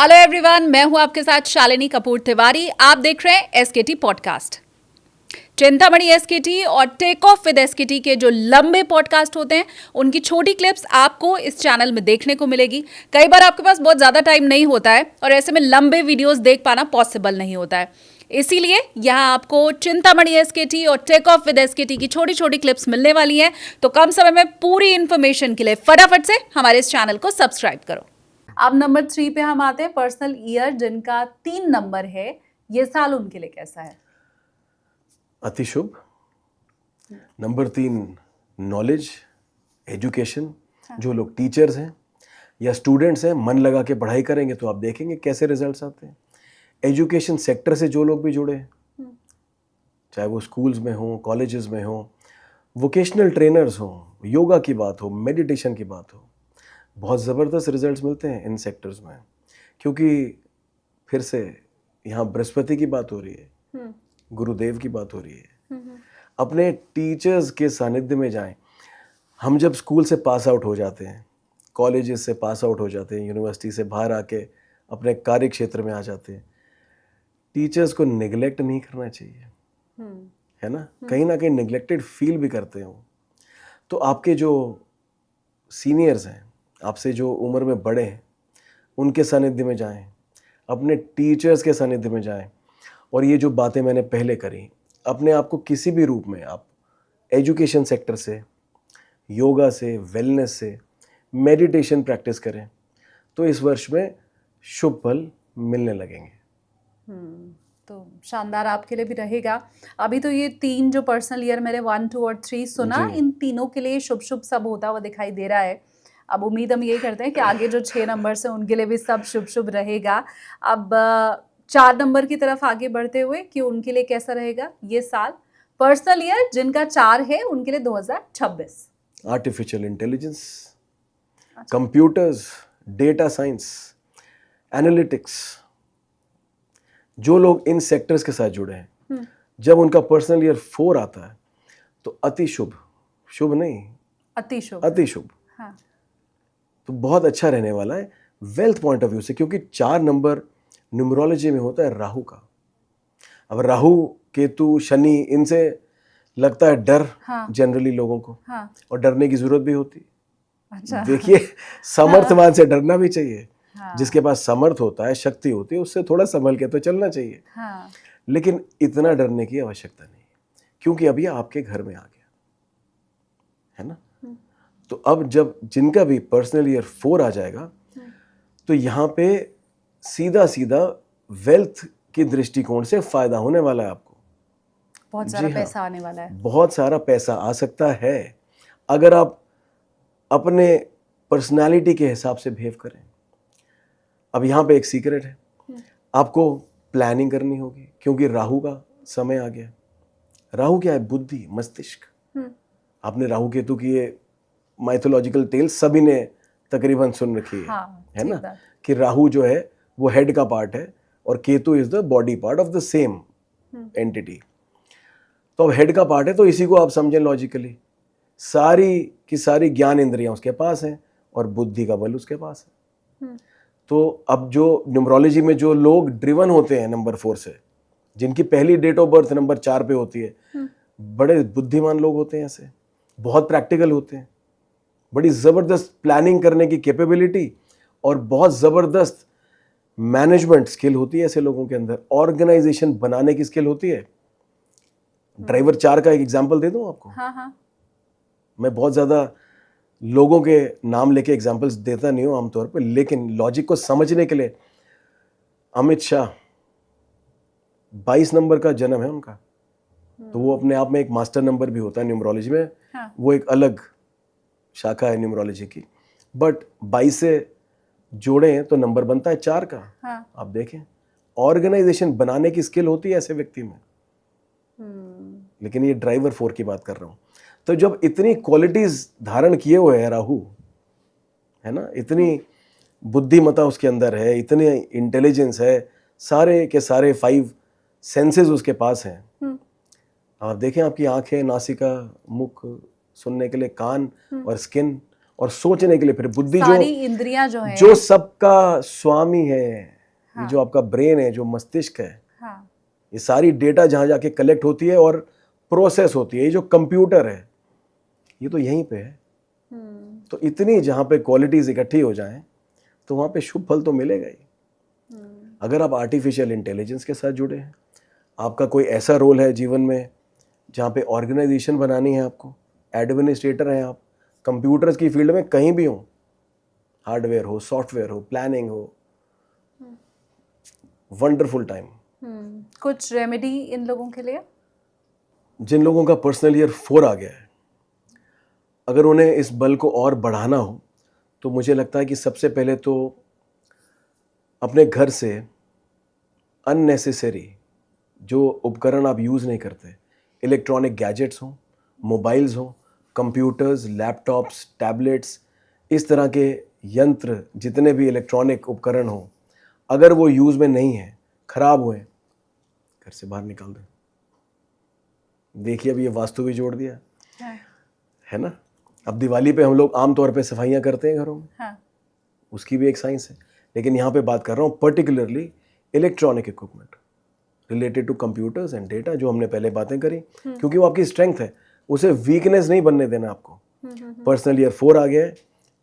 Hello everyone, मैं हूं आपके साथ शालिनी कपूर तिवारी। आप देख रहे हैं एसकेटी पॉडकास्ट। चिंतामणि एसकेटी और टेक ऑफ विद एसकेटी के जो लंबे पॉडकास्ट होते हैं उनकी छोटी क्लिप्स आपको इस चैनल में देखने को मिलेगी। कई बार आपके पास बहुत ज़्यादा टाइम नहीं होता है और ऐसे में लंबे वीडियोस देख पाना पॉसिबल नहीं होता है, इसीलिए यहाँ आपको चिंतामणि एसकेटी और टेक ऑफ विद एसकेटी की छोटी छोटी क्लिप्स मिलने वाली हैं। तो कम समय में पूरी इन्फॉर्मेशन के लिए फटाफट से हमारे इस चैनल को सब्सक्राइब करो। अब नंबर 3 पे हम आते हैं, पर्सनल ईयर जिनका 3 नंबर है। ये साल उनके लिए कैसा है? अति शुभ। Number 3 knowledge, education. जो लोग टीचर्स हैं या स्टूडेंट्स हैं, मन लगा के पढ़ाई करेंगे तो आप देखेंगे कैसे रिजल्ट्स आते हैं। एजुकेशन सेक्टर से जो लोग भी जुड़े हैं, चाहे वो स्कूल्स में हों, कॉलेजेस में हों, वोकेशनल ट्रेनर्स हों, योगा की बात हो, मेडिटेशन की बात हो, बहुत ज़बरदस्त रिजल्ट्स मिलते हैं इन सेक्टर्स में। क्योंकि फिर से यहाँ बृहस्पति की बात हो रही है, गुरुदेव की बात हो रही है। अपने टीचर्स के सानिध्य में जाएं। हम जब स्कूल से पास आउट हो जाते हैं, कॉलेजेस से पास आउट हो जाते हैं, यूनिवर्सिटी से बाहर आके अपने कार्य क्षेत्र में आ जाते हैं, टीचर्स को निगलेक्ट नहीं करना चाहिए, है ना कहीं निगलेक्टेड फील भी करते हो। तो आपके जो सीनियर्स हैं, आपसे जो उम्र में बड़े हैं, उनके सानिध्य में जाएं, अपने टीचर्स के सानिध्य में जाएं। और ये जो बातें मैंने पहले करी, अपने आप को किसी भी रूप में आप एजुकेशन सेक्टर से, योगा से, वेलनेस से, मेडिटेशन प्रैक्टिस करें तो इस वर्ष में शुभ फल मिलने लगेंगे। तो शानदार आपके लिए भी रहेगा। अभी तो ये 3 जो पर्सनल ईयर मेरे 1, 2 और 3 सुना, इन तीनों के लिए शुभ शुभ सब होता हुआ दिखाई दे रहा है। अब उम्मीद हम यही करते हैं कि आगे जो 6 नंबर से उनके लिए भी सब शुभ शुभ रहेगा। अब 4 नंबर की तरफ आगे बढ़ते हुए कि उनके लिए कैसा रहेगा ये साल, पर्सनल ईयर जिनका 4 है उनके लिए 2026। Artificial intelligence, computers, data science, analytics, जो लोग इन सेक्टर्स के साथ जुड़े हैं, जब उनका पर्सनल ईयर 4 आता है तो अति शुभ, शुभ नहीं अति शुभ, अति शुभ, हाँ। तो बहुत अच्छा रहने वाला है वेल्थ पॉइंट ऑफ व्यू से। क्योंकि 4 नंबर न्यूमरोलॉजी में होता है राहु का। अब राहु, केतु, शनि, इनसे लगता है डर, जनरली लोगों को, और डरने की जरूरत भी होती है। अच्छा। देखिए, समर्थवान से डरना भी चाहिए। जिसके पास समर्थ होता है, शक्ति होती है, उससे थोड़ा संभल के तो चलना चाहिए। लेकिन इतना डरने की आवश्यकता नहीं, क्योंकि अब ये आपके घर में आ गया है ना। तो अब जब जिनका भी पर्सनल ईयर 4 आ जाएगा तो यहाँ पे सीधा सीधा वेल्थ की दृष्टिकोण से फायदा होने वाला है आपको। बहुत सारा पैसा आने वाला है। बहुत सारा पैसा आ सकता है अगर आप अपने पर्सनालिटी के हिसाब से बिहेव करें। अब यहाँ पे एक सीक्रेट है, आपको प्लानिंग करनी होगी, क्योंकि राहु का समय आ गया। राहु क्या है? बुद्धि, मस्तिष्क। आपने राहु केतु की ये माइथोलॉजिकल टेल सभी ने तकरीबन सुन रखी है ना, कि राहु जो है वो हेड का पार्ट है और Ketu is the body part of the same entity. तो अब हेड का पार्ट है तो इसी को आप समझें लॉजिकली, सारी की सारी ज्ञान इंद्रियां उसके पास हैं और बुद्धि का बल उसके पास है। तो अब जो न्यूमरोलॉजी में जो लोग ड्रिवन होते हैं नंबर 4 से, जिनकी पहली डेट ऑफ बर्थ नंबर 4 पे होती है, बड़े बुद्धिमान लोग होते हैं, ऐसे बहुत प्रैक्टिकल होते हैं, बड़ी ज़बरदस्त प्लानिंग करने की कैपेबिलिटी और बहुत ज़बरदस्त मैनेजमेंट स्किल होती है ऐसे लोगों के अंदर, ऑर्गेनाइजेशन बनाने की स्किल होती है। ड्राइवर 4 का एक एग्जांपल दे दूं आपको। हाँ। मैं बहुत ज़्यादा लोगों के नाम लेके एग्जांपल्स देता नहीं हूं आमतौर पर, लेकिन लॉजिक को समझने के लिए, अमित शाह 22 नंबर का जन्म है उनका, तो वो अपने आप में एक मास्टर नंबर भी होता है न्यूमरोलॉजी में। वो एक अलग शाखा है न्यूमरोलॉजी की, बट 22 से जोड़े हैं तो नंबर बनता है 4 का। आप देखें, ऑर्गेनाइजेशन बनाने की स्किल होती है ऐसे व्यक्ति में। लेकिन ये ड्राइवर 4 की बात कर रहा हूं। तो जब इतनी क्वालिटीज धारण किए हुए है राहु, है ना, इतनी बुद्धिमता उसके अंदर है, इतनी इंटेलिजेंस है, सारे के सारे 5 सेंसेस उसके पास हैं। आप देखें, आपकी आंखें, नासिका, मुख, सुनने के लिए कान और स्किन, और सोचने के लिए फिर बुद्धि सारी इंद्रियां जो है, जो सबका स्वामी है, हाँ, ये जो आपका ब्रेन है, जो मस्तिष्क है, हाँ, ये सारी डेटा जहां जाके कलेक्ट होती है और प्रोसेस होती है, ये जो कंप्यूटर है ये तो यहीं पे है। तो इतनी जहां पे क्वालिटीज इकट्ठी हो जाएं तो वहां पे शुभ फल तो मिलेगा ही। अगर आप आर्टिफिशियल इंटेलिजेंस के साथ जुड़े हैं, आपका कोई ऐसा रोल है जीवन में जहाँ पे ऑर्गेनाइजेशन बनानी है, आपको एडमिनिस्ट्रेटर हैं आप, कंप्यूटर्स की फील्ड में कहीं भी हो, हार्डवेयर हो, सॉफ्टवेयर हो, प्लानिंग हो, वंडरफुल टाइम। कुछ रेमेडी इन लोगों के लिए? जिन लोगों का पर्सनल ईयर 4 आ गया है, अगर उन्हें इस बल को और बढ़ाना हो तो मुझे लगता है कि सबसे पहले तो अपने घर से अननेसेसरी जो उपकरण आप यूज़ नहीं करते, इलेक्ट्रॉनिक गैजेट्स हों, मोबाइल्स हों, कंप्यूटर्स, लैपटॉप्स, टैबलेट्स, इस तरह के यंत्र, जितने भी इलेक्ट्रॉनिक उपकरण हों, अगर वो यूज़ में नहीं है, ख़राब हुए, घर से बाहर निकाल दें। देखिए अब ये वास्तु भी जोड़ दिया है ना। अब दिवाली पे हम लोग आमतौर पे सफाइयाँ करते हैं घरों में, हाँ, उसकी भी एक साइंस है, लेकिन यहाँ पे बात कर रहा हूँ particularly electronic equipment related to computers and data, जो हमने पहले बातें करी, क्योंकि वो आपकी स्ट्रेंथ है, उसे वीकनेस नहीं बनने देना आपको। पर्सनल ईयर 4 आ गया है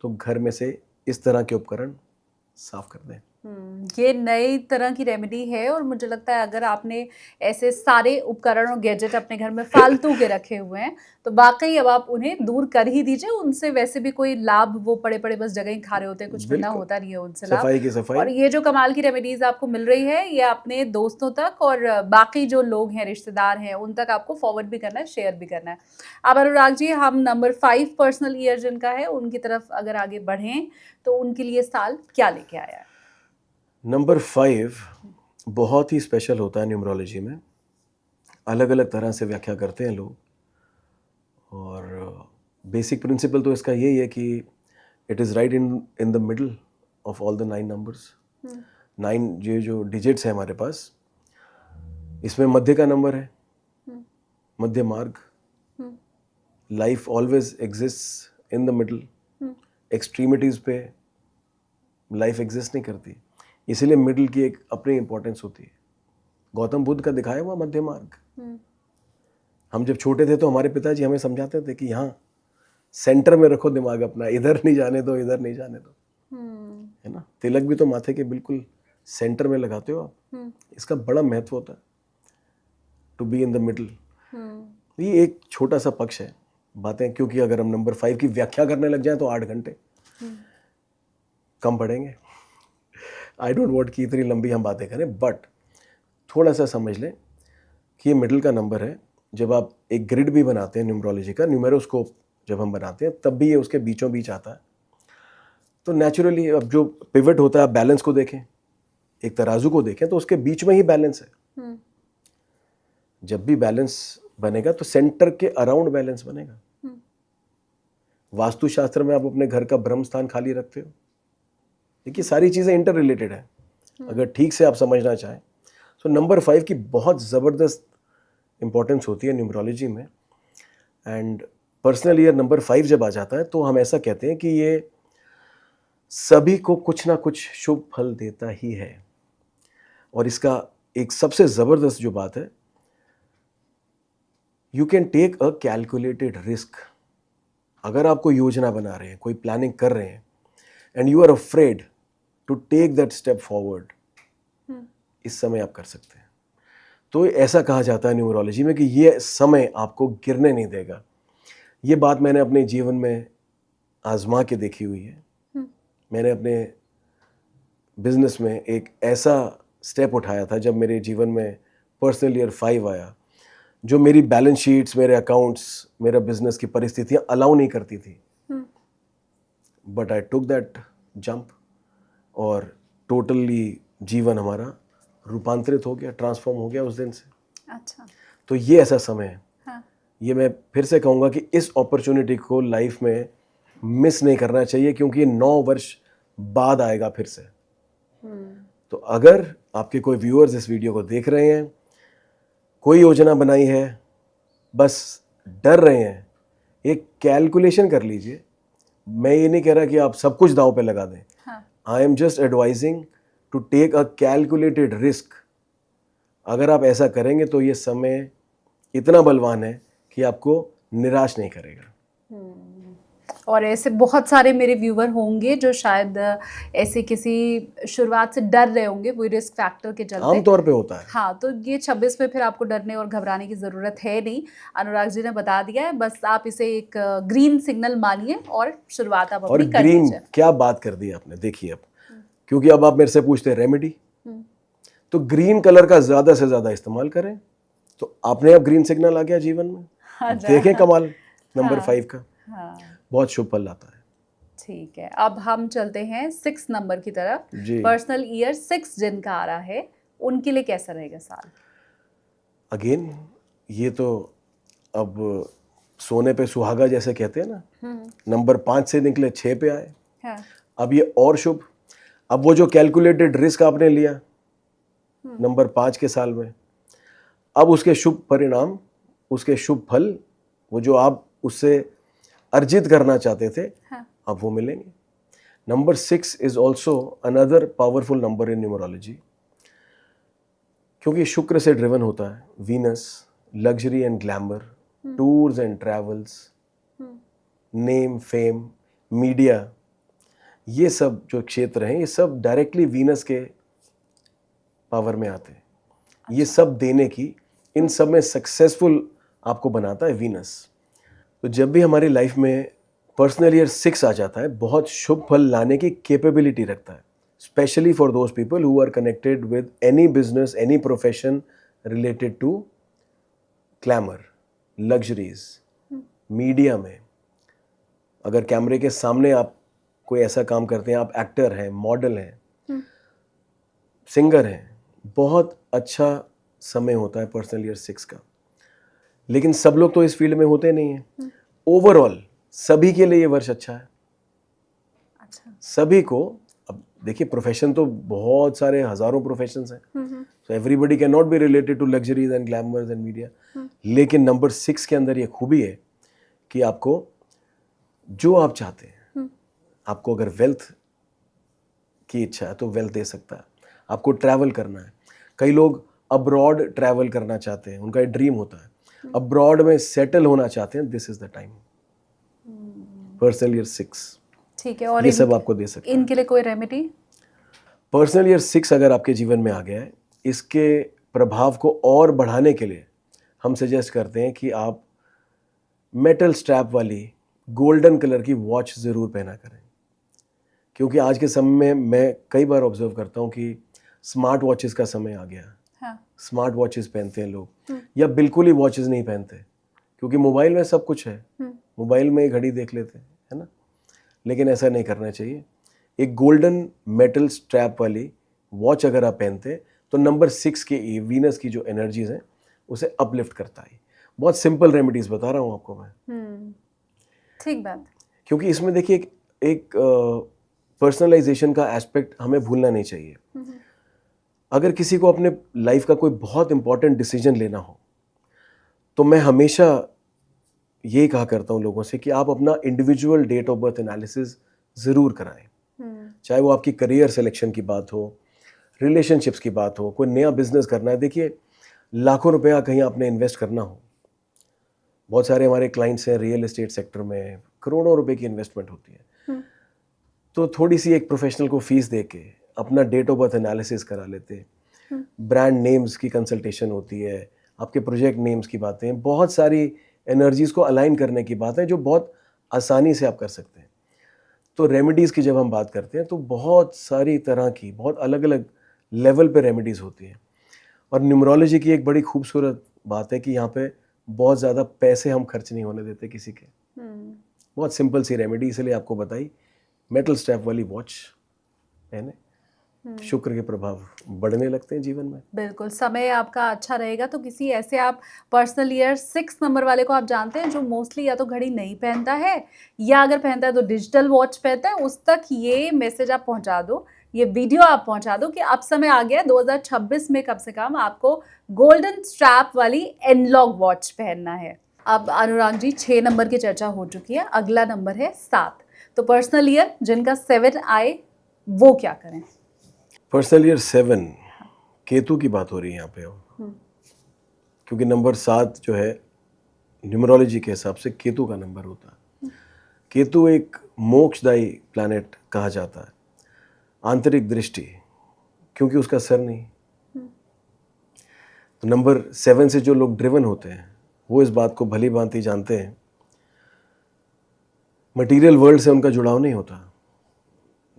तो घर में से इस तरह के उपकरण साफ कर दें। ये नई तरह की रेमेडी है और मुझे लगता है अगर आपने ऐसे सारे उपकरण और गैजेट अपने घर में फालतू के रखे हुए हैं तो वाकई अब आप उन्हें दूर कर ही दीजिए। उनसे वैसे भी कोई लाभ, वो पड़े पड़े बस जगह ही खा रहे होते हैं, कुछ मिलना होता नहीं है उनसे लाभ। सफाई की सफाई। और ये जो कमाल की रेमेडीज आपको मिल रही है, ये अपने दोस्तों तक और बाकी जो लोग हैं, रिश्तेदार हैं, उन तक आपको फॉरवर्ड भी करना है, शेयर भी करना है। अब अनुराग जी, हम नंबर 5 पर्सनल ईयर जिनका है उनकी तरफ अगर आगे बढ़ें तो उनके लिए साल क्या लेके आया है? नंबर 5 बहुत ही स्पेशल होता है न्यूमरोलॉजी में, अलग अलग तरह से व्याख्या करते हैं लोग, और बेसिक प्रिंसिपल तो इसका यही है कि it is right in the middle of all the 9 numbers. 9 ये जो डिजिट्स है हमारे पास, इसमें मध्य का नंबर है, मध्य मार्ग। Life always exist in the middle, extremities पे लाइफ एग्जिस्ट नहीं करती, इसीलिए मिडिल की एक अपनी इंपॉर्टेंस होती है। गौतम बुद्ध का दिखाया हुआ मध्य मार्ग। हम जब छोटे थे तो हमारे पिताजी हमें समझाते थे कि यहाँ सेंटर में रखो दिमाग अपना, इधर नहीं जाने दो, इधर नहीं जाने दो, है ना। तिलक भी तो माथे के बिल्कुल सेंटर में लगाते हो आप, इसका बड़ा महत्व होता है, to be in the middle. ये एक छोटा सा पक्ष है बातें, क्योंकि अगर हम नंबर 5 की व्याख्या करने लग जाए तो 8 घंटे कम पड़ेंगे। आई डोंट वांट कि इतनी लंबी हम बातें करें, बट थोड़ा सा समझ लें कि ये मिडिल का नंबर है। जब आप एक ग्रिड भी बनाते हैं न्यूमरोलॉजी का, न्यूमेरोस्कोप जब हम बनाते हैं, तब भी ये उसके बीचों बीच आता है। तो नेचुरली अब जो पिवट होता है, आप बैलेंस को देखें, एक तराजू को देखें तो उसके बीच में ही बैलेंस है। जब भी बैलेंस बनेगा तो सेंटर के अराउंड बैलेंस बनेगा। वास्तुशास्त्र में आप अपने घर का ब्रह्म स्थान खाली रखते हो। देखिए सारी चीज़ें इंटर रिलेटेड है, अगर ठीक से आप समझना चाहें। सो नंबर 5 की बहुत ज़बरदस्त इंपॉर्टेंस होती है न्यूमरोलॉजी में। एंड पर्सनल ईयर नंबर 5 जब आ जाता है तो हम ऐसा कहते हैं कि ये सभी को कुछ ना कुछ शुभ फल देता ही है। और इसका एक सबसे ज़बरदस्त जो बात है, you can take a calculated risk. अगर आप कोई योजना बना रहे हैं, कोई प्लानिंग कर रहे हैं, and you are afraid to take that step forward, इस समय आप कर सकते हैं। तो ऐसा कहा जाता है न्यूमरोलॉजी में कि ये समय आपको गिरने नहीं देगा। ये बात मैंने अपने जीवन में आजमा के देखी हुई है। मैंने अपने बिजनेस में एक ऐसा स्टेप उठाया था जब मेरे जीवन में पर्सनल ईयर 5 आया, जो मेरी बैलेंस शीट्स, मेरे अकाउंट्स, मेरा बिजनेस की परिस्थितियां अलाउ नहीं करती थी। But I took that jump और टोटली जीवन हमारा रूपांतरित हो गया, ट्रांसफॉर्म हो गया उस दिन से। अच्छा, तो ये ऐसा समय है। हाँ। ये मैं फिर से कहूँगा कि इस अपॉर्चुनिटी को लाइफ में मिस नहीं करना चाहिए, क्योंकि 9 वर्ष बाद आएगा फिर से। तो अगर आपके कोई व्यूअर्स इस वीडियो को देख रहे हैं, कोई योजना बनाई है, बस डर रहे हैं, एक कैलकुलेशन कर लीजिए, मैं ये नहीं कह रहा कि आप सब कुछ दांव पे लगा दें. हाँ. I am just advising to take a calculated risk. अगर आप ऐसा करेंगे तो ये समय इतना बलवान है कि आपको निराश नहीं करेगा. और ऐसे बहुत सारे मेरे व्यूवर होंगे जो शायद ऐसे किसी शुरुआत से डर रहे होंगे वो रिस्क फैक्टर के चलते. आमतौर पे होता है. हाँ, तो ये 26 में फिर आपको डरने और घबराने की ज़रूरत है नहीं. अनुराग जी ने बता दिया है, बस आप इसे एक ग्रीन सिग्नल मानिए और शुरुआत आप और अपनी कर ग्रीन लीजिए. क्या बात कर दी आपने. देखिए अब क्योंकि अब आप मेरे से पूछते हैं रेमेडी, तो ग्रीन कलर का ज्यादा से ज्यादा इस्तेमाल करें. तो आपने अब ग्रीन सिग्नल आ गया जीवन में. हाँ, देखें कमाल नंबर हाँ. 5 का. हाँ, बहुत शुभ फल लाता है. ठीक है. अब हम चलते हैं 6 नंबर की तरफ. जी. पर्सनल ईयर 6 जिनका आ रहा है उनके लिए कैसा रहेगा साल? अगेन ये तो अब सोने पे सुहागा जैसे कहते हैं ना. नंबर 5 से निकले 6 पे आए. हाँ. अब ये और शुभ. अब वो जो कैलकुलेटेड रिस्क आपने लिया नंबर 5 के साल में, अब उसके शुभ परिणाम, उसके शुभ फल, वो जो आप उससे अर्जित करना चाहते थे, हाँ. अब वो मिलेंगे. Number 6 is also another powerful number in numerology, क्योंकि शुक्र से ड्रिवन होता है. Venus, luxury and glamour, tours and travels, name, fame, media, ये सब जो क्षेत्र हैं ये सब डायरेक्टली वीनस के पावर में आते हैं. ये सब देने की, इन सब में सक्सेसफुल आपको बनाता है वीनस. तो जब भी हमारी लाइफ में पर्सनल ईयर 6 आ जाता है, बहुत शुभ फल लाने की कैपेबिलिटी रखता है. Specially for those people who are connected with any business, any profession related to glamour, luxuries, media में. अगर कैमरे के सामने आप कोई ऐसा काम करते हैं, आप एक्टर हैं, मॉडल हैं, सिंगर हैं, बहुत अच्छा समय होता है पर्सनल ईयर 6 का. लेकिन सब लोग तो इस फील्ड में होते नहीं हैं. ओवरऑल सभी के लिए ये वर्ष अच्छा है. अच्छा. सभी को. अब देखिए प्रोफेशन तो बहुत सारे, हजारों प्रोफेशंस हैं. So everybody can not be related to luxuries and glamours and media. लेकिन नंबर 6 के अंदर ये खूबी है कि आपको जो आप चाहते हैं, आपको अगर वेल्थ की इच्छा है तो वेल्थ दे सकता है. आपको ट्रैवल करना है, कई लोग अब्रॉड ट्रैवल करना चाहते हैं, उनका एक ड्रीम होता है, अब्रॉड में सेटल होना चाहते हैं, this is the time. Personal year 6 ठीक है. और ये सब आपको दे सकता है. इनके लिए कोई रेमेडी? पर्सनल ईयर 6 अगर आपके जीवन में आ गया है, इसके प्रभाव को और बढ़ाने के लिए हम सजेस्ट करते हैं कि आप मेटल स्ट्रैप वाली गोल्डन कलर की वॉच ज़रूर पहना करें. क्योंकि आज के समय में मैं कई बार ऑब्जर्व करता हूँ कि स्मार्ट वॉचेस का समय आ गया. हाँ. स्मार्ट वॉचेस पहनते हैं लोग, या बिल्कुल ही वॉचेस नहीं पहनते, क्योंकि मोबाइल में सब कुछ है. मोबाइल में ही घड़ी देख लेते हैं, है ना. लेकिन ऐसा नहीं करना चाहिए. एक गोल्डन मेटल स्ट्रैप वाली वॉच अगर आप पहनते हैं तो नंबर 6 की वीनस की जो एनर्जीज हैं उसे अपलिफ्ट करता है. बहुत सिंपल रेमेडीज बता रहा हूँ आपको मैं. ठीक बात. क्योंकि इसमें देखिए एक पर्सनलाइजेशन का एस्पेक्ट हमें भूलना नहीं चाहिए. अगर किसी को अपने लाइफ का कोई बहुत इंपॉर्टेंट डिसीजन लेना हो तो मैं हमेशा ये कहा करता हूँ लोगों से कि आप अपना individual date of birth analysis ज़रूर कराएं. चाहे वो आपकी करियर सिलेक्शन की बात हो, रिलेशनशिप्स की बात हो, कोई नया बिजनेस करना है. देखिए लाखों रुपया कहीं आपने इन्वेस्ट करना हो, बहुत सारे हमारे क्लाइंट्स हैं रियल एस्टेट सेक्टर में, करोड़ों रुपए की इन्वेस्टमेंट होती है. तो थोड़ी सी एक प्रोफेशनल को फीस दे के अपना डेट ऑफ बर्थ एनालिसिस करा लेते. ब्रांड नेम्स की कंसल्टेशन होती है, आपके प्रोजेक्ट नेम्स की बातें, बहुत सारी एनर्जीज को अलाइन करने की बात है जो बहुत आसानी से आप कर सकते हैं. तो रेमेडीज़ की जब हम बात करते हैं तो बहुत सारी तरह की, बहुत अलग अलग लेवल पे रेमेडीज़ होती हैं. और न्यूमरोलॉजी की एक बड़ी खूबसूरत बात है कि यहाँ पे बहुत ज़्यादा पैसे हम खर्च नहीं होने देते किसी के. बहुत सिंपल सी रेमेडी इसलिए आपको बताई. मेटल स्ट्रैप वाली वॉच पहने, शुक्र के प्रभाव बढ़ने लगते हैं जीवन में. बिल्कुल. समय आपका अच्छा रहेगा. तो किसी ऐसे आप पर्सनल ईयर 6 नंबर वाले को आप जानते हैं जो मोस्टली या तो घड़ी नहीं पहनता है या अगर पहनता है तो डिजिटल वॉच पहनता है, उस तक ये मैसेज आप पहुंचा दो, ये वीडियो आप पहुंचा दो कि अब समय आ गया 2026 में कम से कम आपको गोल्डन स्ट्रैप वाली एनलॉग वॉच पहनना है. अब अनुराग जी 6 नंबर की चर्चा हो चुकी है, अगला नंबर है 7. तो पर्सनल ईयर जिनका 7 आए वो क्या करें? पर्सनल ईयर 7, केतु की बात हो रही है यहाँ पे अब, क्योंकि नंबर 7 जो है न्यूमरोलॉजी के हिसाब से केतु का नंबर होता है। केतु एक मोक्षदायी प्लैनेट कहा जाता है, आंतरिक दृष्टि, क्योंकि उसका सर नहीं। तो नंबर 7 से जो लोग ड्रिवन होते हैं वो इस बात को भली भांति जानते हैं, मटेरियल वर्ल्ड से उनका जुड़ाव नहीं होता।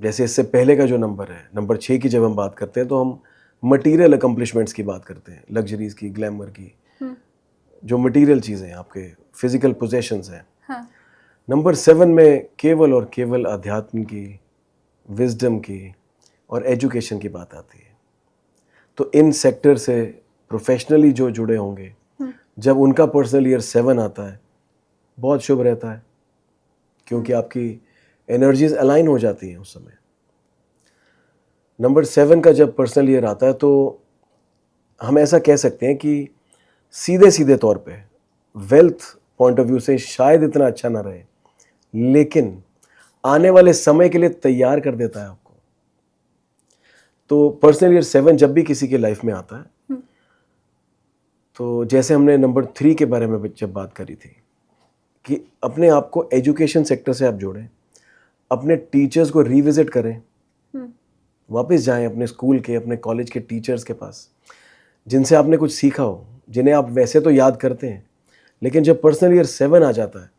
जैसे इससे पहले का जो नंबर है, नंबर 6 की जब हम बात करते हैं तो हम मटेरियल अकम्पलिशमेंट्स की बात करते हैं, लग्जरीज की, ग्लैमर की, जो मटेरियल चीज़ें हैं, आपके फिजिकल पोजेशंस हैं। हाँ। नंबर 7 में केवल और केवल अध्यात्म की, विजडम की और एजुकेशन की बात आती है। तो इन सेक्टर से प्रोफेशनली जो जुड़े होंगे, जब उनका पर्सनल ईयर 7 आता है, बहुत शुभ रहता है, क्योंकि आपकी एनर्जीज अलाइन हो जाती हैं उस समय। नंबर 7 का जब पर्सनल ईयर आता है तो हम ऐसा कह सकते हैं कि सीधे सीधे तौर पे वेल्थ पॉइंट ऑफ व्यू से शायद इतना अच्छा ना रहे, लेकिन आने वाले समय के लिए तैयार कर देता है आपको। तो पर्सनल ईयर 7 जब भी किसी के लाइफ में आता है, तो जैसे हमने नंबर 3 के बारे में जब बात करी थी कि अपने आप को एजुकेशन सेक्टर से आप जोड़ें, अपने टीचर्स को रिविजिट करें, वापस जाएं अपने स्कूल के, अपने कॉलेज के टीचर्स के पास, जिनसे आपने कुछ सीखा हो, जिन्हें आप वैसे तो याद करते हैं, लेकिन जब पर्सनल ईयर 7 आ जाता है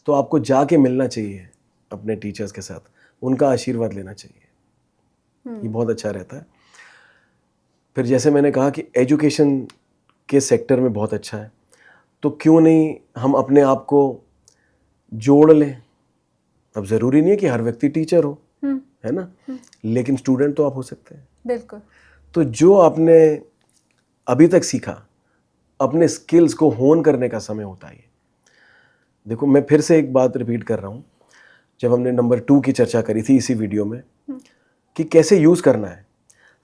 तो आपको जाके मिलना चाहिए अपने टीचर्स के साथ, उनका आशीर्वाद लेना चाहिए। ये बहुत अच्छा रहता है। फिर जैसे मैंने कहा कि एजुकेशन के सेक्टर में बहुत अच्छा है, तो क्यों नहीं हम अपने आप को जोड़ लें। अब ज़रूरी नहीं है कि हर व्यक्ति टीचर हो, है ना, लेकिन स्टूडेंट तो आप हो सकते हैं। बिल्कुल। तो जो आपने अभी तक सीखा, अपने स्किल्स को होन करने का समय होता है। देखो, मैं फिर से एक बात रिपीट कर रहा हूँ, जब हमने नंबर 2 की चर्चा करी थी इसी वीडियो में, कि कैसे यूज़ करना है।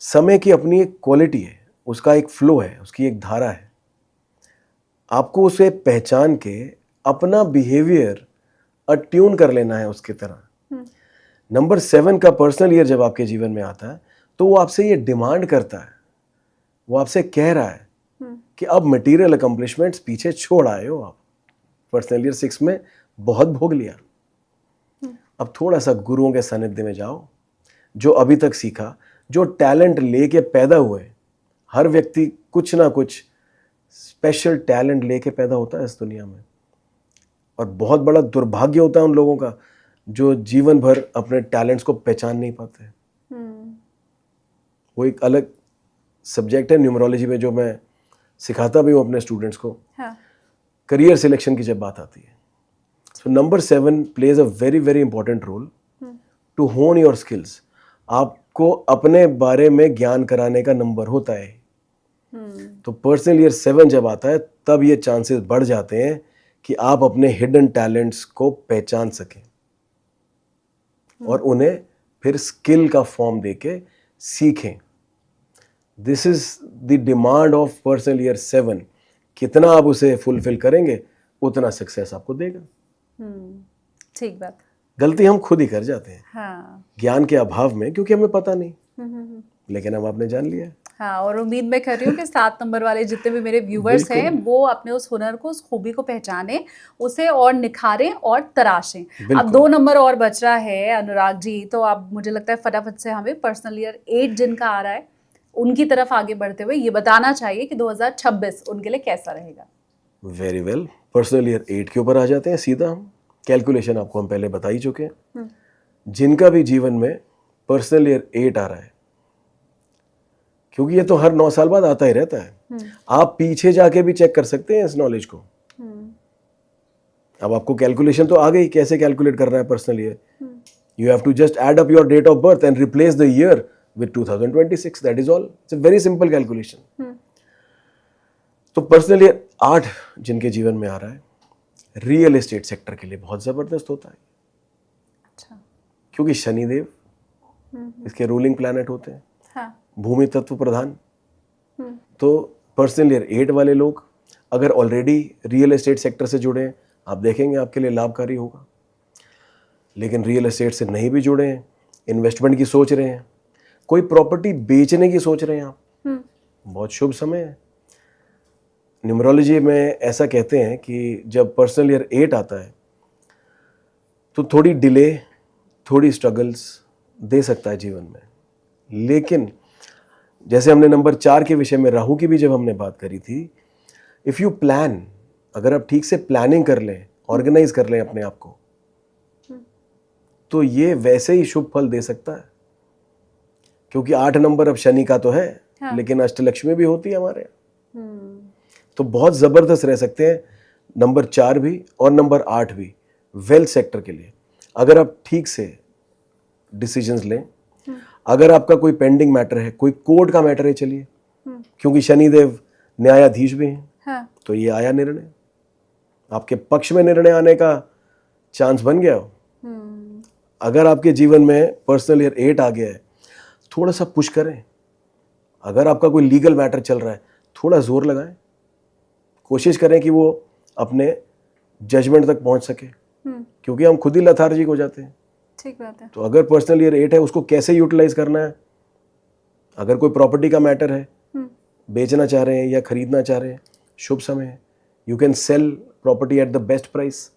समय की अपनी एक क्वालिटी है, उसका एक फ्लो है, उसकी एक धारा है। आपको उसे पहचान के अपना बिहेवियर अट्यून कर लेना है उसकी तरह। नंबर 7 का पर्सनल ईयर जब आपके जीवन में आता है तो वो आपसे ये डिमांड करता है, वो आपसे कह रहा है कि अब मटेरियल अकम्पलिशमेंट्स पीछे छोड़ आए हो आप। पर्सनल ईयर 6 में बहुत भोग लिया, अब थोड़ा सा गुरुओं के सानिध्य में जाओ। जो अभी तक सीखा, जो टैलेंट लेके पैदा हुए, हर व्यक्ति कुछ ना कुछ स्पेशल टैलेंट लेके पैदा होता है इस दुनिया में, और बहुत बड़ा दुर्भाग्य होता है उन लोगों का जो जीवन भर अपने टैलेंट्स को पहचान नहीं पाते। वो एक अलग सब्जेक्ट है न्यूमरोलॉजी में, जो मैं सिखाता भी हूँ अपने स्टूडेंट्स को। हाँ। करियर सिलेक्शन की जब बात आती है, so number 7 plays a very very important role to hone your skills. आपको अपने बारे में ज्ञान कराने का नंबर होता है। तो पर्सनल ईयर 7 जब आता है तब ये चांसेस बढ़ जाते हैं कि आप अपने हिडन टैलेंट्स को पहचान सकें और उन्हें फिर स्किल का फॉर्म देके सीखें। This is the demand of personal year 7। कितना आप उसे फुलफिल करेंगे उतना सक्सेस आपको देगा। ठीक बात। गलती हम खुद ही कर जाते हैं, हाँ। ज्ञान के अभाव में, क्योंकि हमें पता नहीं, लेकिन अब आपने जान लिया है। हाँ, और उम्मीद मैं कर रही हूँ कि 7 नंबर वाले जितने भी मेरे व्यूवर्स हैं वो अपने उस हुनर को, उस खूबी को पहचाने, उसे और निखारें और तराशें। अब 2 नंबर और बच रहा है अनुराग जी, तो अब मुझे लगता है फटाफट से हमें पर्सनल ईयर 8 जिनका आ रहा है उनकी तरफ आगे बढ़ते हुए ये बताना चाहिए कि 2026 उनके लिए कैसा रहेगा। वेरी वेल, पर्सनल ईयर 8 के ऊपर आ जाते हैं सीधा हम। कैलकुलेशन आपको हम पहले बता ही चुके हैं। जिनका भी जीवन में पर्सनल ईयर 8 आ रहा है, क्योंकि ये तो हर 9 साल बाद आता ही रहता है, आप पीछे जाके भी चेक कर सकते हैं इस नॉलेज को। अब आपको कैलकुलेशन तो आ गई, कैसे कैलकुलेट करना है personal year. You have to just add up your date of birth and replace the year with 2026, that is all. It's a very simple calculation. तो पर्सनल ईयर 8 जिनके जीवन में आ रहा है, रियल एस्टेट सेक्टर के लिए बहुत जबरदस्त होता है। अच्छा। क्योंकि शनिदेव इसके रूलिंग प्लैनेट होते हैं। हाँ। भूमि तत्व प्रधान। तो पर्सनल ईयर 8 वाले लोग अगर ऑलरेडी रियल एस्टेट सेक्टर से जुड़े हैं, आप देखेंगे आपके लिए लाभकारी होगा। लेकिन रियल एस्टेट से नहीं भी जुड़े हैं, इन्वेस्टमेंट की सोच रहे हैं, कोई प्रॉपर्टी बेचने की सोच रहे हैं आप, बहुत शुभ समय है। न्यूमरोलॉजी में ऐसा कहते हैं कि जब पर्सनल ईयर 8 आता है तो थोड़ी डिले, थोड़ी स्ट्रगल्स दे सकता है जीवन में, लेकिन जैसे हमने नंबर 4 के विषय में राहु की भी जब हमने बात करी थी, इफ़ यू प्लान, अगर आप ठीक से प्लानिंग कर लें, ऑर्गेनाइज कर लें अपने आप को, तो ये वैसे ही शुभ फल दे सकता है। क्योंकि 8 नंबर अब शनि का तो है, हाँ। लेकिन अष्टलक्ष्मी भी होती है हमारे यहाँ, तो बहुत ज़बरदस्त रह सकते हैं नंबर 4 भी और नंबर 8 भी वेल्थ सेक्टर के लिए, अगर आप ठीक से डिसीजंस लें। अगर आपका कोई पेंडिंग मैटर है, कोई कोर्ट का मैटर है, चलिए, क्योंकि शनिदेव न्यायाधीश भी हैं, हाँ। तो ये आया निर्णय, आपके पक्ष में निर्णय आने का चांस बन गया हो। अगर आपके जीवन में पर्सनल ईयर 8 आ गया है, थोड़ा सा पुश करें। अगर आपका कोई लीगल मैटर चल रहा है, थोड़ा जोर लगाएं, कोशिश करें कि वो अपने जजमेंट तक पहुंच सके, क्योंकि हम खुद ही लथार्जिक हो जाते हैं। ठीक बात है। तो अगर पर्सनल ईयर 8 है, उसको कैसे यूटिलाइज करना है। अगर कोई प्रॉपर्टी का मैटर है, बेचना चाह रहे हैं या खरीदना चाह रहे हैं, शुभ समय है। You can sell property at the best price,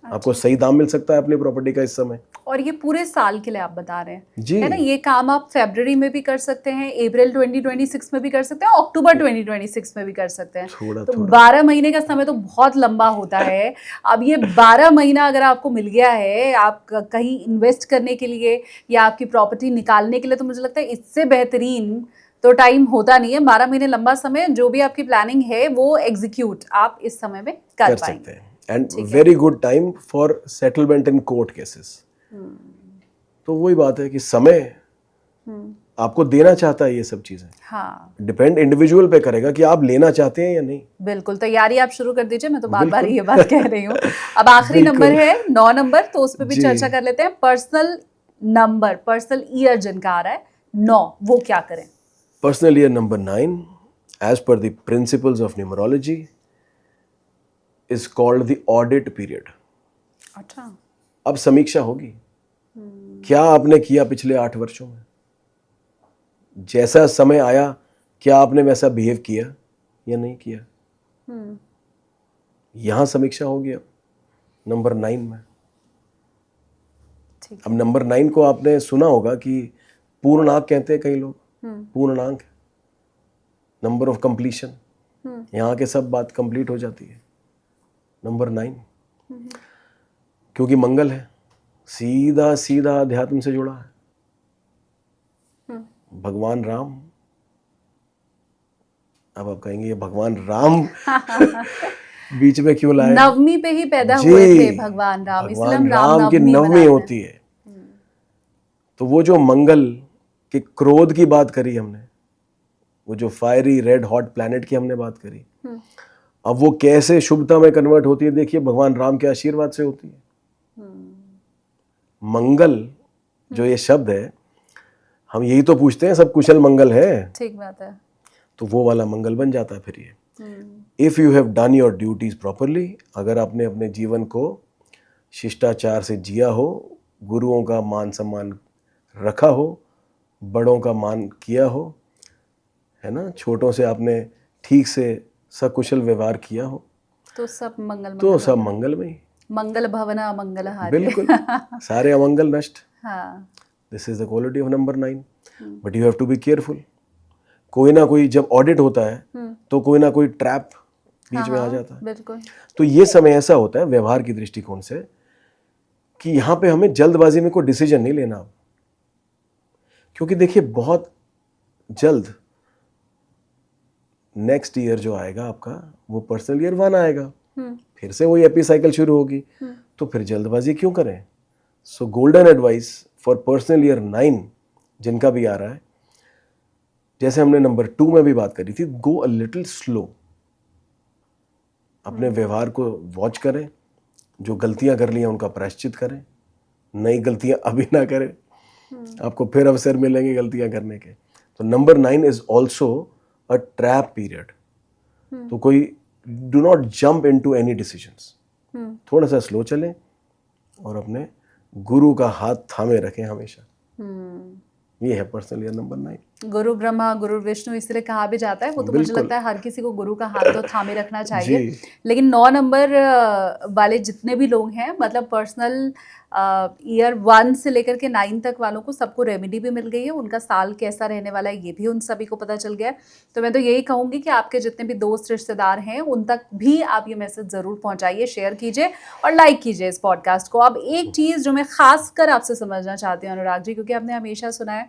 आपको सही दाम मिल सकता है अपनी प्रॉपर्टी का इस समय। और ये पूरे साल के लिए आप बता रहे हैं जी, है ना? ये काम आप फरवरी में भी कर सकते हैं, अप्रैल 2026 में भी कर सकते हैं, अक्टूबर 2026 में भी कर सकते हैं। तो 12 महीने का समय तो बहुत लंबा होता है। अब ये 12 महीना अगर आपको मिल गया है आप कहीं इन्वेस्ट करने के लिए या आपकी प्रॉपर्टी निकालने के लिए, तो मुझे लगता है इससे बेहतरीन तो टाइम होता नहीं है। 12 महीने लंबा समय, जो भी आपकी प्लानिंग है वो एग्जीक्यूट आप इस समय में कर सकते हैं। And very good time for settlement in court cases. तो वही बात है कि समय आपको देना चाहता है ये सब चीजें। हाँ, डिपेंड इंडिविजुअल पे करेगा कि आप लेना चाहते हैं या नहीं। बिल्कुल, तैयारी आप शुरू कर दीजिए, मैं तो बार बार ये बात कह रही हूँ। अब आखिरी नंबर है 9 नंबर, तो उस पर भी चर्चा कर लेते हैं। पर्सनल नंबर, पर्सनल ईयर जिनका आ रहा है 9, वो क्या करें? Personal year number 9 as per the principles of numerology is called the audit period. अच्छा, अब समीक्षा होगी, क्या आपने किया पिछले 8 वर्षों में, जैसा समय आया क्या आपने वैसा बिहेव किया या नहीं किया, यहां समीक्षा होगी। अब नंबर 9 में, अब नंबर 9 को आपने सुना होगा कि पूर्णांक कहते हैं कई लोग, पूर्णांक, नंबर ऑफ कंप्लीशन, यहाँ के सब बात कंप्लीट हो जाती है। नंबर 9 क्योंकि मंगल है, सीधा सीधा अध्यात्म से जुड़ा है। भगवान राम, अब आप कहेंगे ये भगवान राम बीच में क्यों लाए? नवमी पे ही पैदा हुए थे भगवान राम, इसलिए हम राम की नवमी होती है। तो वो जो मंगल के क्रोध की बात करी हमने, वो जो फायरी रेड हॉट प्लैनेट की हमने बात करी, अब वो कैसे शुभता में कन्वर्ट होती है, देखिए भगवान राम के आशीर्वाद से होती है। मंगल जो ये शब्द है, हम यही तो पूछते हैं, सब कुशल मंगल है। ठीक बात है। तो वो वाला मंगल बन जाता है फिर ये। If you have done your duties properly, अगर आपने अपने जीवन को शिष्टाचार से जिया हो, गुरुओं का मान सम्मान रखा हो, बड़ों का मान किया हो, है ना, छोटों से आपने ठीक से सकुशल व्यवहार किया हो, तो सब मंगल, तो सब मंगल में ही। मंगल भवना मंगल हारे, बिल्कुल, सारे अमंगल नष्ट। हाँ, this is the quality of number 9, but you have to be careful. कोई ना कोई जब ऑडिट होता है तो कोई ना कोई ट्रैप बीच में आ जाता है। बिल्कुल। तो ये समय ऐसा होता है व्यवहार की दृष्टिकोण से कि यहाँ पे हमें जल्दबाजी में कोई डिसीजन नहीं लेना, क्योंकि देखिए बहुत जल्द नेक्स्ट ईयर जो आएगा आपका, वो पर्सनल ईयर 1 आएगा, फिर से वही हैप्पी साइकिल शुरू होगी, तो फिर जल्दबाजी क्यों करें। सो golden advice for personal year 9 जिनका भी आ रहा है, जैसे हमने नंबर 2 में भी बात करी थी, गो अ लिटिल स्लो। अपने व्यवहार को वॉच करें, जो गलतियां कर ली हैं उनका प्रायश्चित करें, नई गलतियां अभी ना करें, आपको फिर अवसर मिलेंगे गलतियां करने के। तो number 9 is also a trap period. तो कोई do not jump into any decisions, थोड़ा सा स्लो चलें और अपने गुरु का हाथ थामे रखें हमेशा। ये है पर्सनल ईयर नंबर 9। गुरु ब्रह्मा गुरु विष्णु इसलिए कहा भी जाता है, वो तो मुझे बिल्कुल। लगता है हर किसी को गुरु का हाथ तो थामे रखना चाहिए। जी। लेकिन 9 नंबर वाले जितने भी लोग हैं, मतलब पर्सनल ईयर 1 से लेकर के 9 तक वालों को सबको रेमेडी भी मिल गई है, उनका साल कैसा रहने वाला है ये भी उन सभी को पता चल गया है। तो मैं तो यही कहूँगी कि आपके जितने भी दोस्त रिश्तेदार हैं उन तक भी आप ये मैसेज ज़रूर पहुँचाइए, शेयर कीजिए और लाइक कीजिए इस पॉडकास्ट को। अब एक चीज़ जो मैं खास कर आपसे समझना चाहती हूँ अनुराग जी, क्योंकि आपने हमेशा सुना है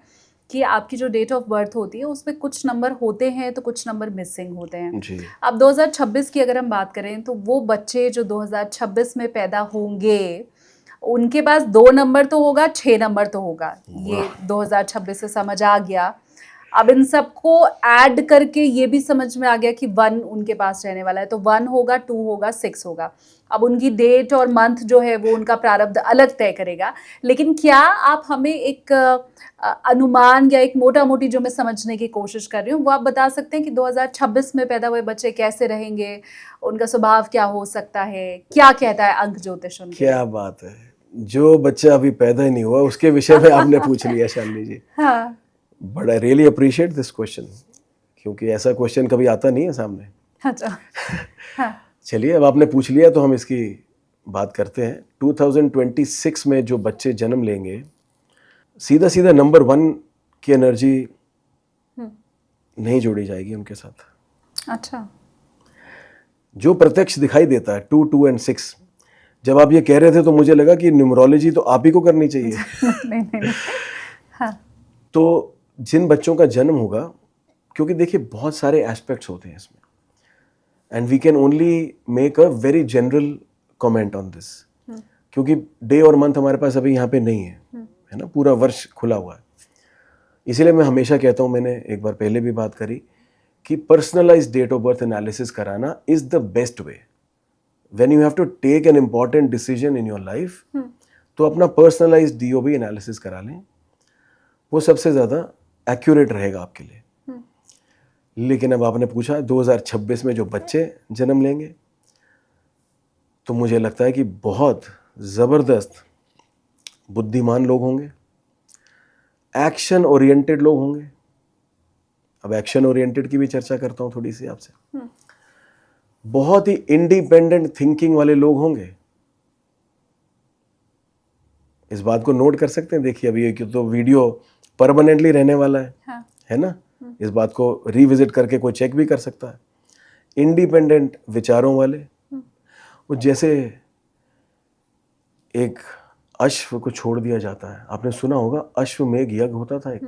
कि आपकी जो डेट ऑफ बर्थ होती है उसमें कुछ नंबर होते हैं तो कुछ नंबर मिसिंग होते हैं। जी। अब 2026 की अगर हम बात करें तो वो बच्चे जो 2026 में पैदा होंगे उनके पास 2 नंबर तो होगा, 6 नंबर तो होगा, ये 2026 से समझ आ गया। अब इन सबको ऐड करके ये भी समझ में आ गया कि 1 उनके पास रहने वाला है, तो 1 होगा, 2 होगा, 6 होगा। अब उनकी डेट और मंथ जो है वो उनका प्रारब्ध अलग तय करेगा। लेकिन क्या आप हमें एक अनुमान या एक मोटा मोटी जो मैं समझने की कोशिश कर रही हूँ वो आप बता सकते हैं कि 2026 में पैदा हुए बच्चे कैसे रहेंगे, उनका स्वभाव क्या हो सकता है, क्या कहता है अंक ज्योतिष उनके? क्या बात है, जो बच्चा अभी पैदा ही नहीं हुआ उसके विषय में आपने पूछ लिया शालिनी जी। हाँ। But I really appreciate this question, क्योंकि ऐसा क्वेश्चन कभी आता नहीं है सामने। अच्छा। हाँ। चलिए, अब आपने पूछ लिया तो हम इसकी बात करते हैं। 2026 में जो बच्चे जन्म लेंगे, सीधा सीधा नंबर 1 की एनर्जी नहीं जोड़ी जाएगी उनके साथ। अच्छा। जो प्रत्यक्ष दिखाई देता है 2, 2 और 6, जब आप ये कह रहे थे तो मुझे लगा कि न्यूमरोलॉजी तो आप ही को करनी चाहिए। नहीं। हाँ। तो जिन बच्चों का जन्म होगा, क्योंकि देखिए बहुत सारे एस्पेक्ट्स होते हैं इसमें, and we can only make a very general comment on this, क्योंकि डे और मंथ हमारे पास अभी यहाँ पे नहीं है ना, पूरा वर्ष खुला हुआ है। इसीलिए मैं हमेशा कहता हूँ, मैंने एक बार पहले भी बात करी कि personalized date of birth analysis कराना is the best way when you have to take an important decision in your life. तो अपना पर्सनलाइज्ड डीओबी एनालिसिस करा लें, वो सबसे ज़्यादा एक्यूरेट रहेगा आपके लिए। लेकिन अब आपने पूछा 2026 में जो बच्चे जन्म लेंगे, तो मुझे लगता है कि बहुत ज़बरदस्त बुद्धिमान लोग होंगे, एक्शन ओरिएंटेड लोग होंगे। अब एक्शन ओरिएंटेड की भी चर्चा करता हूँ थोड़ी सी आपसे। बहुत ही इंडिपेंडेंट थिंकिंग वाले लोग होंगे। इस बात को नोट कर सकते हैं। देखिए, अभी ये तो वीडियो परमानेंटली रहने वाला है, हाँ। है ना। इस बात को रिविजिट करके कोई चेक भी कर सकता है। इंडिपेंडेंट विचारों वाले, वो जैसे एक अश्व को छोड़ दिया जाता है, आपने सुना होगा अश्वमेध यज्ञ होता था एक,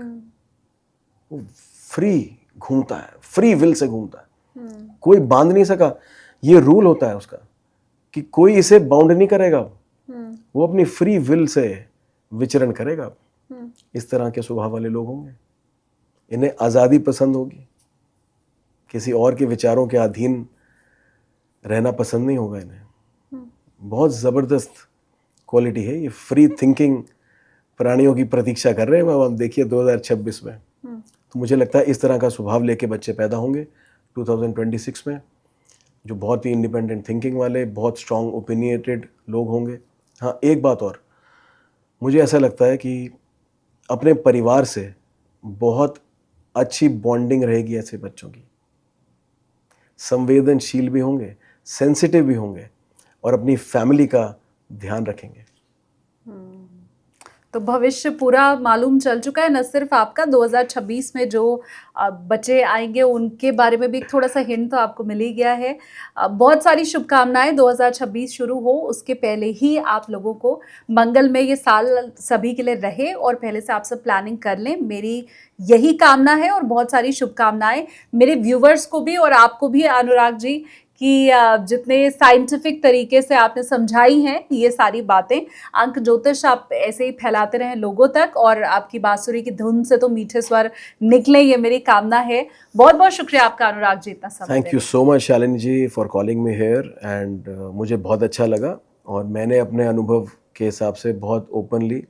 वो फ्री घूमता है, फ्री विल से घूमता है, कोई बांध नहीं सका। ये रूल होता है उसका कि कोई इसे बाउंड नहीं करेगा, वो अपनी फ्री विल से विचरण करेगा। इस तरह के स्वभाव वाले लोग होंगे। इन्हें आज़ादी पसंद होगी, किसी और के विचारों के अधीन रहना पसंद नहीं होगा इन्हें। बहुत ज़बरदस्त क्वालिटी है ये। फ्री थिंकिंग प्राणियों की प्रतीक्षा कर रहे हैं अब देखिए 2026 में। तो मुझे लगता है इस तरह का स्वभाव लेके बच्चे पैदा होंगे 2026 में, जो बहुत ही इंडिपेंडेंट थिंकिंग वाले, बहुत स्ट्रॉन्ग ओपिनियटेड लोग होंगे। हाँ, एक बात और, मुझे ऐसा लगता है कि अपने परिवार से बहुत अच्छी बॉन्डिंग रहेगी ऐसे बच्चों की। संवेदनशील भी होंगे, सेंसिटिव भी होंगे और अपनी फैमिली का ध्यान रखेंगे। तो भविष्य पूरा मालूम चल चुका है, न सिर्फ आपका 2026 में जो बच्चे आएंगे उनके बारे में भी एक थोड़ा सा हिंट तो आपको मिल ही गया है। बहुत सारी शुभकामनाएं 2026 शुरू हो उसके पहले ही आप लोगों को मंगल में ये साल सभी के लिए रहे और पहले से आप सब प्लानिंग कर लें, मेरी यही कामना है। और बहुत सारी शुभकामनाएं मेरे व्यूवर्स को भी और आपको भी अनुराग जी, कि जितने साइंटिफिक तरीके से आपने समझाई हैं ये सारी बातें, अंक ज्योतिष आप ऐसे ही फैलाते रहें लोगों तक और आपकी बांसुरी की धुन से तो मीठे स्वर निकले, ये मेरी कामना है। बहुत बहुत शुक्रिया आपका अनुराग जी इतना समय। Thank you so much Shalini ji for calling me here, and मुझे बहुत अच्छा लगा और मैंने अपने अनुभव के हिसाब से बहुत ओपनली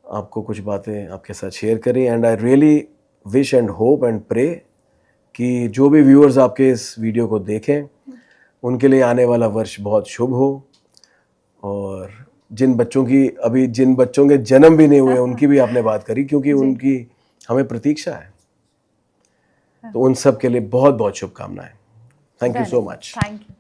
आपको कुछ बातें आपके साथ शेयर करी। And I really wish and hope and pray कि जो भी व्यूअर्स आपके इस वीडियो को देखें उनके लिए आने वाला वर्ष बहुत शुभ हो और जिन बच्चों के जन्म भी नहीं हुए उनकी भी आपने बात करी, क्योंकि उनकी हमें प्रतीक्षा है। तो उन सब के लिए बहुत बहुत शुभकामनाएं। Thank you so much. Thank you.